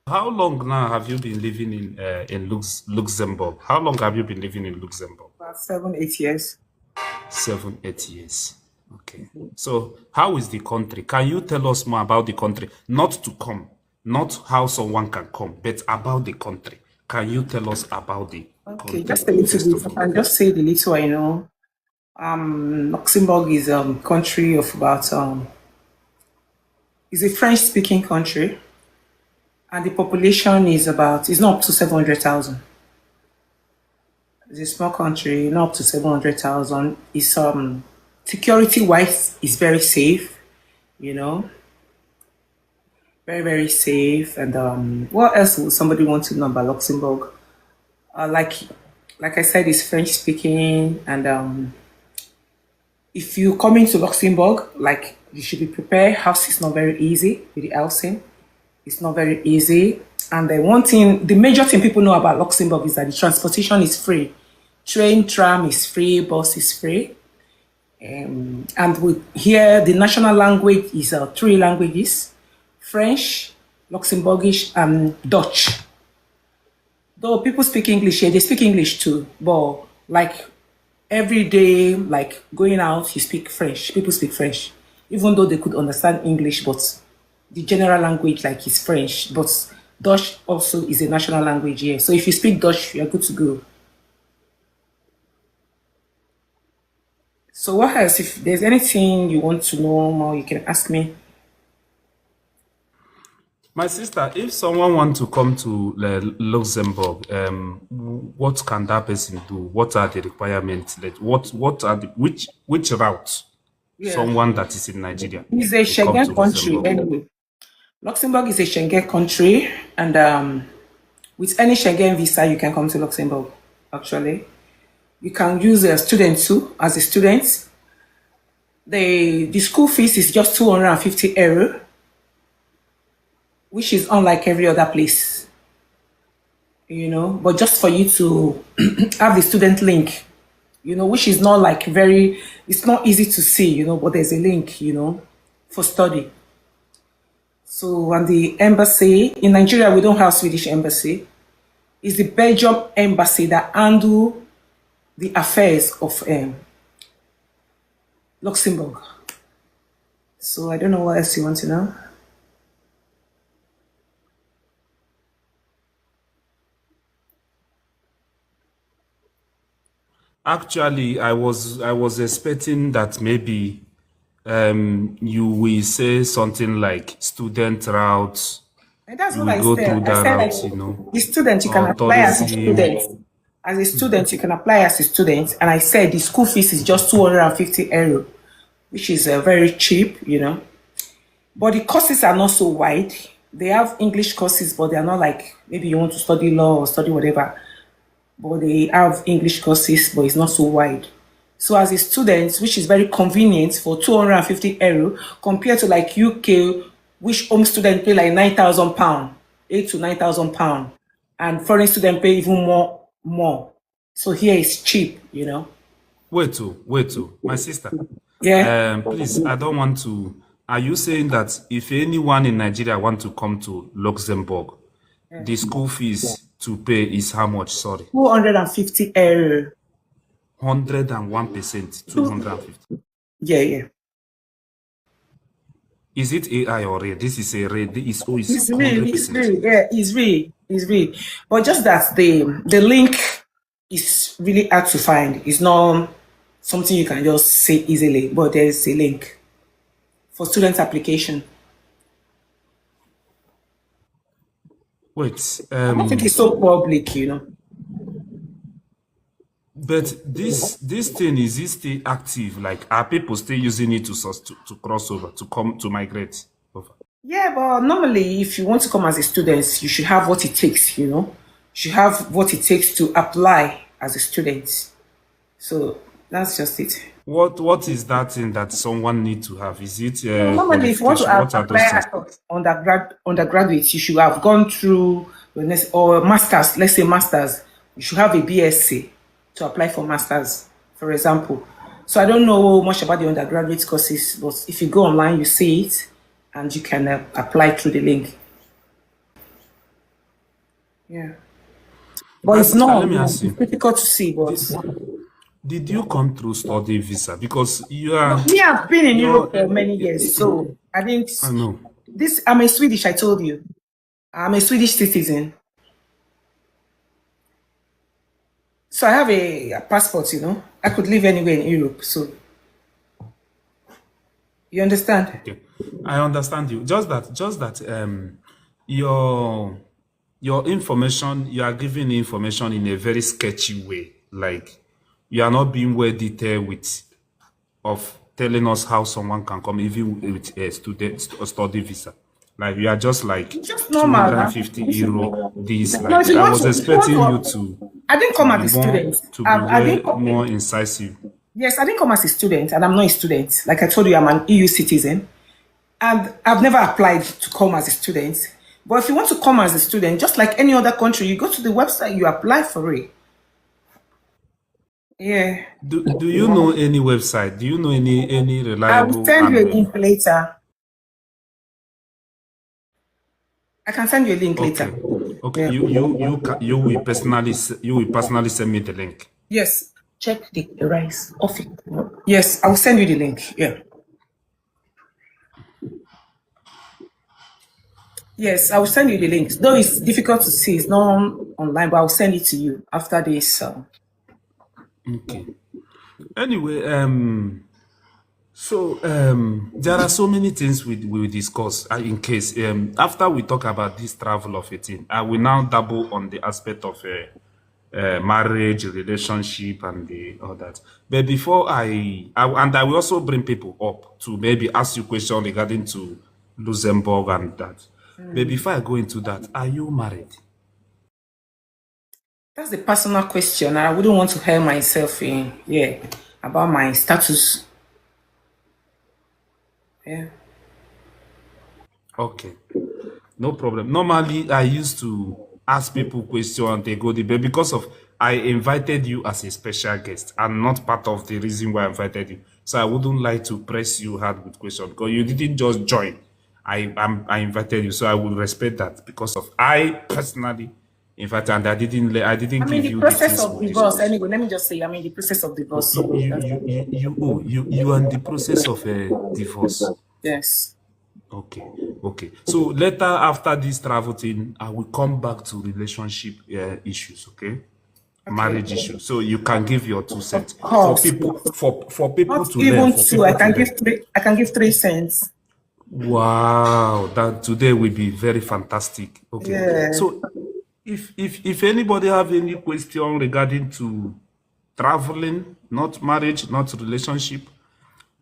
How long now have you been living in Luxembourg? How long have you been living in Luxembourg? About 7, 8 years. 7, 8 years. Okay. So how is the country? Can you tell us more about the country? Not to come, not how someone can come, but about the country. Can you tell us about the Okay, country, just a little first bit. of I all? can just say the little I know. Luxembourg is a country of about is a French speaking country, and the population is about is not up to 700,000. It's a small country, not up to 700,000. It's security wise is very safe, you know, very very safe. And what else would somebody want to know about Luxembourg? Uh, like like I said, it's French speaking, and if you come into Luxembourg, like you should be prepared. House is not very easy with the housing. It's not very easy. And the one thing, the major thing people know about Luxembourg is that the transportation is free. Train, tram is free, bus is free. And with here, the national language is three languages: French, Luxembourgish, and Dutch. Though people speak English here, they speak English too. But like every day, like going out, you speak French. People speak French, even though they could understand English, but the general language like is French. But Dutch also is a national language here. So if you speak Dutch, you're good to go. So what else? If there's anything you want to know more, you can ask me. My sister, if someone wants to come to Luxembourg, what can that person do? What are the requirements? Like, what are the which route Yeah. someone that is in Nigeria It's a to come Schengen to country Luxembourg? anyway. Luxembourg is a Schengen country, and with any Schengen visa, you can come to Luxembourg. Actually, you can use a student too. As a student, the school fees is just 250 euro, which is unlike every other place, you know. But just for you to have the student link, you know, which is not like very, it's not easy to see, you know. But there's a link, you know, for study. So, and the embassy in Nigeria, we don't have Swedish embassy. It's the Belgium embassy that handle the affairs of Luxembourg. So I don't know what else you want to know. Actually, I was expecting that maybe you will say something like student route. And that's You what will I go said. through I that said like route, the student you can or apply as a tourism. student. As a student, you can apply as a student. And I said the school fees is just 250 euro, which is very cheap, you know. But the courses are not so wide. They have English courses, but they are not like maybe you want to study law or study whatever. But they have English courses, but it's not so wide. So as a student, which is very convenient for 250 euro compared to like UK, which home student pay like 9,000 pound, 8 to 9,000 pound, and foreign student pay even more. So here it's cheap, you know. Wait, my sister. Yeah. Please, I don't want to. Are you saying that if anyone in Nigeria want to come to Luxembourg, the school fees to pay is how much? Sorry, 250 euro. 101%, 250. Yeah, yeah. Is it AI or real? This is a real. This is oh, it's It's real, it's 100%. real, yeah, it's real, it's real. But just that the link is really hard to find. It's not something you can just say easily, but there is a link for student application. Wait, I don't think it's so public, you know. but this thing is it still active? Like, are people still using it to cross over, to come to migrate over? Yeah, but normally if you want to come as a student, you should have what it takes, you know. You should have what it takes to apply as a student. So that's just it. What is that thing that someone need to have? Is it No, normally, if you want to qualification? What are apply those things? as undergraduate, you should have gone through your next or masters. Let's say masters. You should have a BSc to apply for masters, for example. So I don't know much about the undergraduate courses, but if you go online, you see it, and you can apply through the link. Yeah. But My it's sister, let not. me No, ask it's you. difficult to see. But Did you come through study visa? Because you no, are me, I've been in Europe you're for many years, so I didn't. I know. This I'm a Swedish. I told you, I'm a Swedish citizen, so I have a passport. I could live anywhere in Europe. So you understand? Okay. I understand you. Just that your your information, you are giving information in a very sketchy way. Like you are not being well detailed with of telling us how someone can come even with a student or study visa. Like you are just like It's just normal. Now. 250 euro this No, like that. I was if you want expecting you to, I didn't come as a student. to be I didn't way come. more incisive. Yes, I didn't come as a student, and I'm not a student. Like I told you, I'm an EU citizen, and I've never applied to come as a student. But if you want to come as a student, just like any other country, you go to the website, you apply for it. Yeah. Do you know any website? Do you know any I will reliable send you a and link later. I can send you a link later. okay. Okay, Yeah. you will personally send me the link. Yes. Check the rice off it. Yes, I will send you the link. Yeah. Yes, I will send you the link. Though it's difficult to see, it's not online, but I'll send it to you after this. Okay. Anyway, so there are so many things we will discuss in case after we talk about this travel of 18, I will now double on the aspect of marriage, relationship, and all that. But before I will also bring people up to maybe ask you questions regarding to Luxembourg and that. But before I go into that, are you married? That's a personal question. I wouldn't want to hear myself in, yeah, about my status. Yeah. Okay. No problem. Normally, I used to ask people questions and they go there, but because of I invited you as a special guest and not part of the reason why I invited you. So I wouldn't like to press you hard with questions because you didn't just join. I invited you, so I will respect that because of I personally invited and I didn't I'm in give the you the process things of we divorce. discussed. Anyway, let me just say I'm in the process of Oh, divorce. So that's you are in the process of a divorce. yes. Okay, okay. So later after this travel thing, I will come back to relationship issues, okay? Okay. Marriage issues. So you can give your 2 cents Of course. for people Not to learn, even for two. I people to can give learn. three. I can give 3 cents. Wow, that today will be very fantastic. Okay. Yeah. So if anybody have any question regarding to traveling, not marriage, not relationship,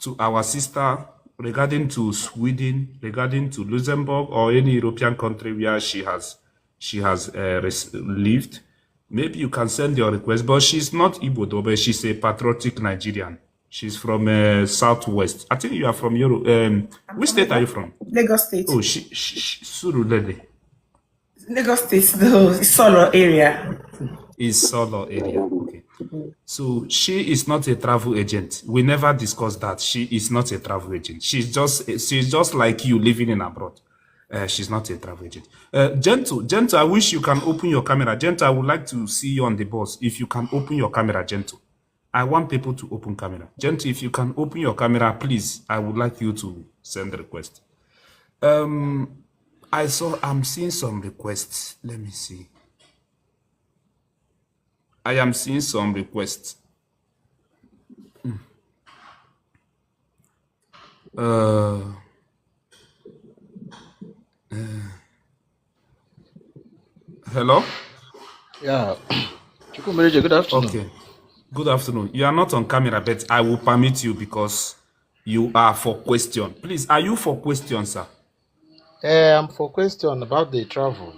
to our sister regarding to Sweden, regarding to Luxembourg or any European country where she has lived. Maybe you can send your request, but she's not Igbo though, but she's a patriotic Nigerian. She's from Southwest. I think you are from Europe. I'm Which from state are you from? Lagos State. Oh, she Surulere Lagos State, the Solo area. is Solo area. Okay. So she is not a travel agent. We never discussed that. She is not a travel agent. She's just like you living in abroad. She's not a travel agent. Gentle, I wish you can open your camera. Gentle, I would like to see you on the bus. If you can open your camera, Gentle. I want people to open camera. Gentle, if you can open your camera, please. I would like you to send the request. I'm seeing some requests. Let me see. I am seeing some requests. Uh, Hello? Yeah, Chukwumereje, good afternoon. Okay. Good afternoon. You are not on camera, but I will permit you because you are for question. Please, are you for question, sir? I'm for question about the travel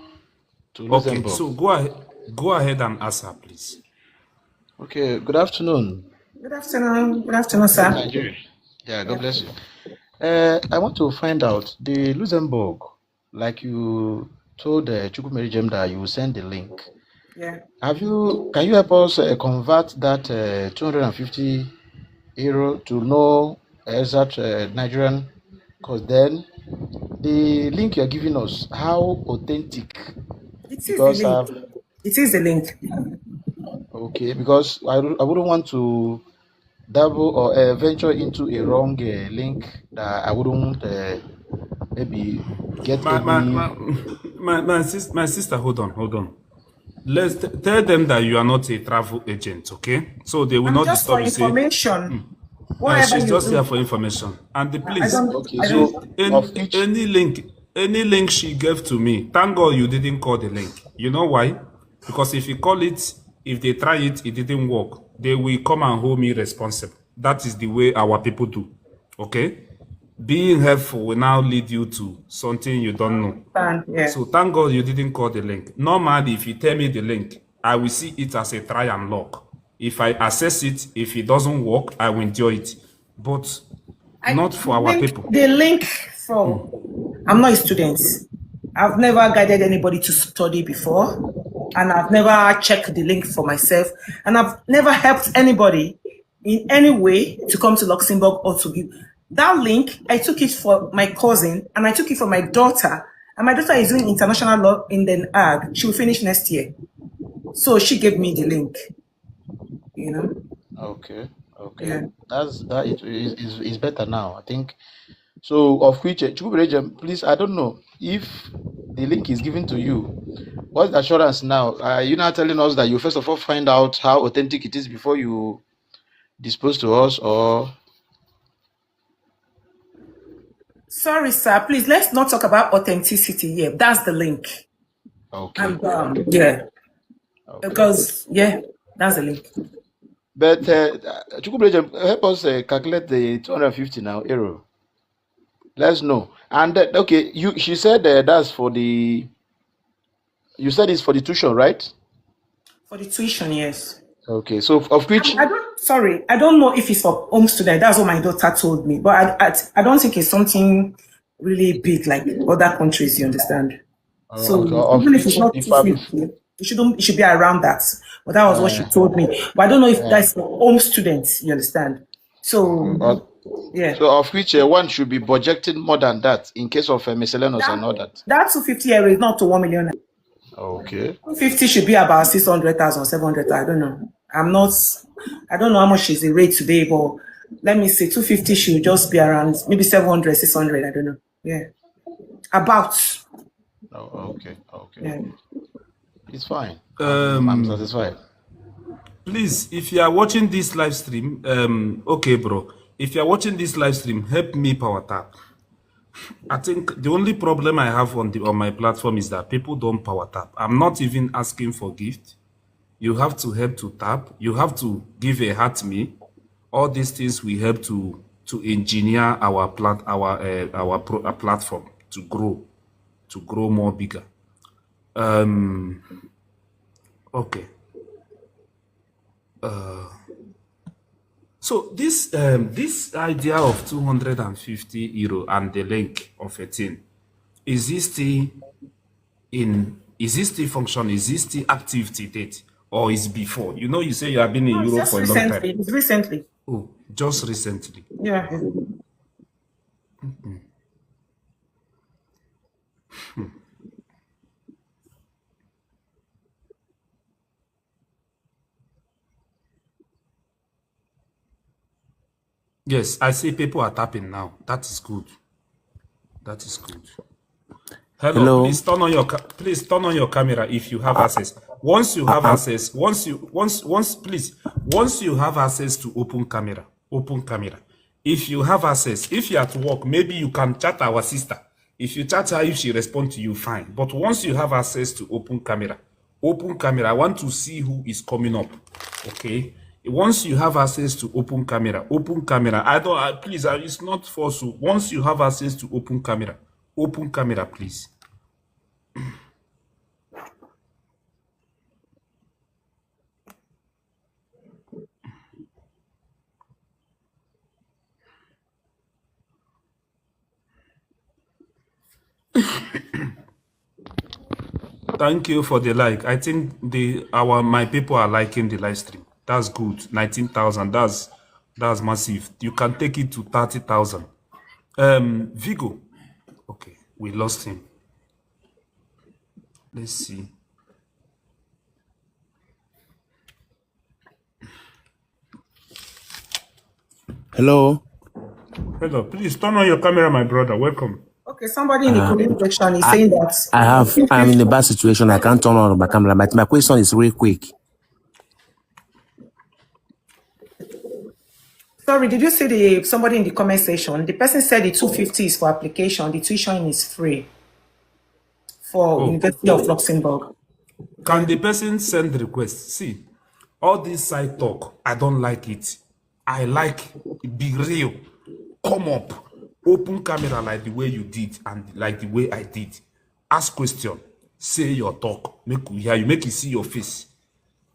to Okay, Luxembourg. so go ahead and answer, please. Okay, good afternoon. Good afternoon. Good afternoon, sir. Nigeria. Yeah, Yeah. God bless you. I want to find out the Luxembourg, like you told Chukwumereje that you will send the link. Yeah. Can you help us convert that 250 euro to know exact Nigerian? Because then the link you're giving us, how authentic It is the Because link. It is the link. okay, because I wouldn't want to dabble or venture into a wrong link that I wouldn't maybe get My my any. my my sister, hold on, hold on. Let's tell them that you are not a travel agent, okay? So they will I'm not just for disturb you. Say, information. Whatever she's you just here do, for information. And I please, don't. Okay, I she so don't. of which any link she gave to me. Thank God you didn't call the link. You know why? Because if you call it, if they try it, it didn't work. They will come and hold me responsible. That is the way our people do. Okay? Being helpful will now lead you to something you don't know. Yeah. So thank God you didn't call the link. Normally, if you tell me the link, I will see it as a try and lock. If I access it, if it doesn't work, I will enjoy it. But not for our people. The link for. I'm not a student. I've never guided anybody to study before, and I've never checked the link for myself, and I've never helped anybody in any way to come to Luxembourg or to give that link. I took it for my cousin, and I took it for my daughter, and my daughter is doing international law in Den Haag. She will finish next year, so she gave me the link. You know. okay, okay, Yeah. that is better now. I think so. Of which Chukwuberejem, please, I don't know if the link is given to you. What's the assurance now? Are you now telling us that you first of all find out how authentic it is before you dispose to us, or Sorry, sir. Please, let's not talk about authenticity here. That's the link. okay, And yeah, okay. because yeah, that's the link. But Chukwuberejem, help us calculate the 250 now euro. Let's know. And okay, she said that's for the. You said it's for the tuition, right? For the tuition, yes. Okay, so of which I don't. Sorry, I don't know if it's for home student. That's what my daughter told me. But I don't think it's something really big like other countries. You understand? So okay, of even if it's which not if I 250, it should be around that. But that was what she told me. But I don't know if that's for home students. You understand? So yeah. so of which one should be budgeting more than that in case of miscellaneous and all that. That 250 euro is not to 1 million. Okay. 250 should be about 600,000, 700,000. I don't know. I don't know how much is the rate today, but let me say 250 should just be around maybe 700, 600. I don't know. Yeah. About. Oh, okay. Okay. Yeah. It's fine. I'm satisfied. Please, if you are watching this live stream, okay, bro. If you are watching this live stream, help me power tap. I think the only problem I have on my platform is that people don't power tap. I'm not even asking for gift. You have to help to tap. You have to give a heart me. All these things will help to engineer our platform to grow more bigger. Okay. So this idea of 250 euro and the link of a thing, is this still function? Is this still active to date, or is before? You know, you say you have been in It's Europe just for a long recently. time. It's recently. Oh, just recently. Yeah. Yes, I see people are tapping now. That is good. That is good. Hello. Please turn on your camera if you have access. Once you have access, once you have access to open camera. If you have access, if you're at work, maybe you can chat our sister. If you chat her, if she responds to you, fine. But once you have access to open camera, I want to see who is coming up. Okay. Once you have access to open camera, please, it's not forceful. Once you have access to open camera, please. Thank you for the like. I think my people are liking the live stream. That's good. 19,000. That's massive. You can take it to 30,000. Vigo. Okay, we lost him. Let's see. Hello. Hello, please turn on your camera, my brother. Welcome. Okay, somebody in the comment section is saying that I'm in a bad situation. I can't turn on my camera, but my question is real quick. Sorry, did you see somebody in the comment section? The person said the 250 is for application, the tuition is free for University of Luxembourg. Can the person send request? See, all this side talk, I don't like it. I like be real. Come up, open camera like the way you did and like the way I did. Ask question, say your talk, make we hear you, make you see your face.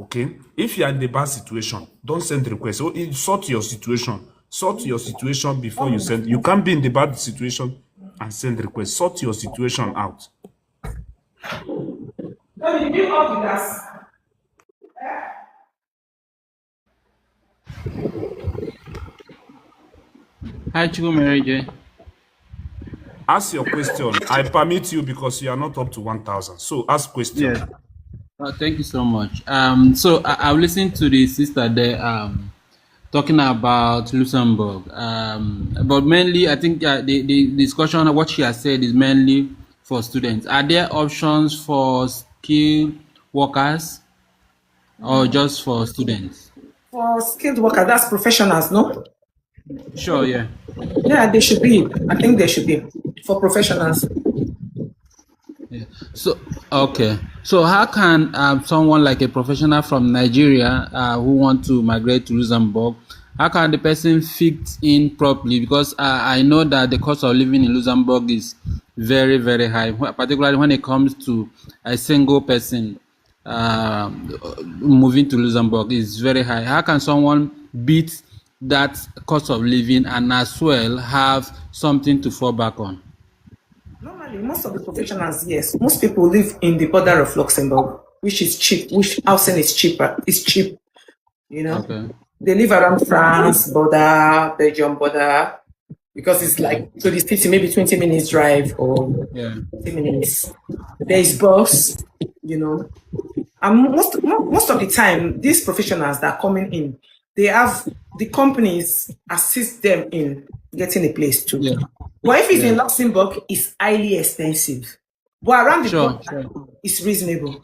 Okay? If you are in the bad situation, don't send request. So sort your situation. Sort your situation before you send. You can't be in the bad situation and send request. Sort your situation out. Did you help with us? Hi, Chukwumerije. Ask your question. I permit you because you are not up to 1,000. So ask question. Yes. Thank you so much. So I've listened to the sister there talking about Luxembourg. But mainly, I think the discussion of what she has said is mainly for students. Are there options for skilled workers or just for students? For skilled workers, that's professionals, no? Sure, yeah. Yeah, they should be. I think they should be for professionals. Yeah. So okay. So how can someone like a professional from Nigeria who want to migrate to Luxembourg, how can the person fit in properly? Because I know that the cost of living in Luxembourg is very, very high, particularly when it comes to a single person moving to Luxembourg is very high. How can someone beat that cost of living and as well have something to fall back on? Normally, most of the professionals, yes, most people live in the border of Luxembourg, which is cheap, which housing is cheaper, is cheap, you know. Okay. They live around France border, Belgium border, because it's like to the city, maybe 20 minutes drive or 30 minutes. There is bus, you know. And most of the time, these professionals that are coming in, they have the companies assist them in getting a place too. Yeah. But if it's in Luxembourg, it's highly expensive. But around the border, it's reasonable.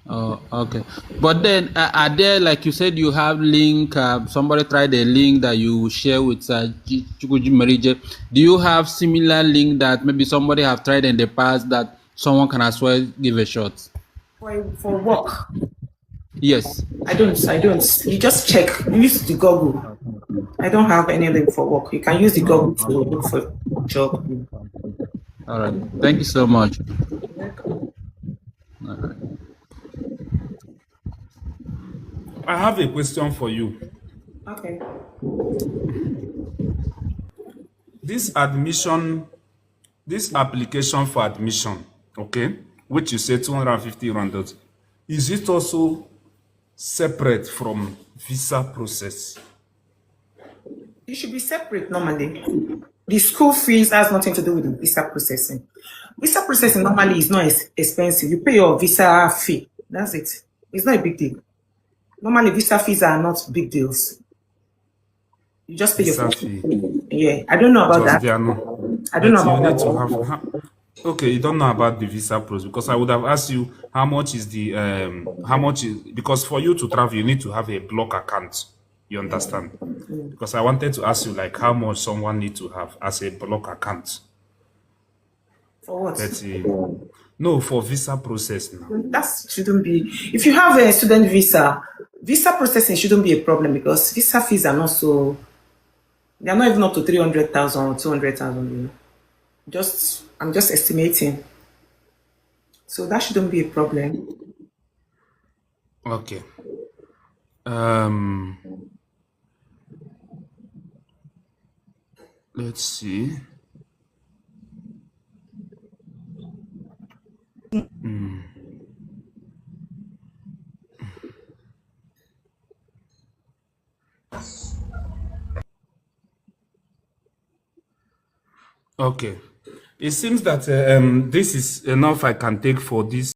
Oh, okay. But then, are there, like you said, you have link, somebody tried a link that you share with Chukwumerije. Do you have similar link that maybe somebody have tried in the past that someone can as well give a shot? For work? Yes. I don't. You just check. Use the Google. I don't have any link for work. You can use the Google to look for a job. All right. Thank you so much. All right. I have a question for you. Okay. This application for admission, okay, which you say 250 rand, is it also separate from visa process? It should be separate normally. The school fees has nothing to do with the visa processing. Visa processing normally is not expensive. You pay your visa fee. That's it. It's not a big deal. Normally, visa fees are not big deals. You just pay your fee. Yeah, I don't know about that. I don't know about that. Okay, you don't know about the visa process because I would have asked you how much is because for you to travel you need to have a block account. You understand? Because I wanted to ask you like how much someone need to have as a block account. For what? No, for visa process now. That shouldn't be. If you have a student visa processing shouldn't be a problem because visa fees are not so. They are not even up to 300,000 or 200,000. You know, I'm just estimating. So that shouldn't be a problem. Okay. Let's see. Okay. It seems that this is enough I can take for this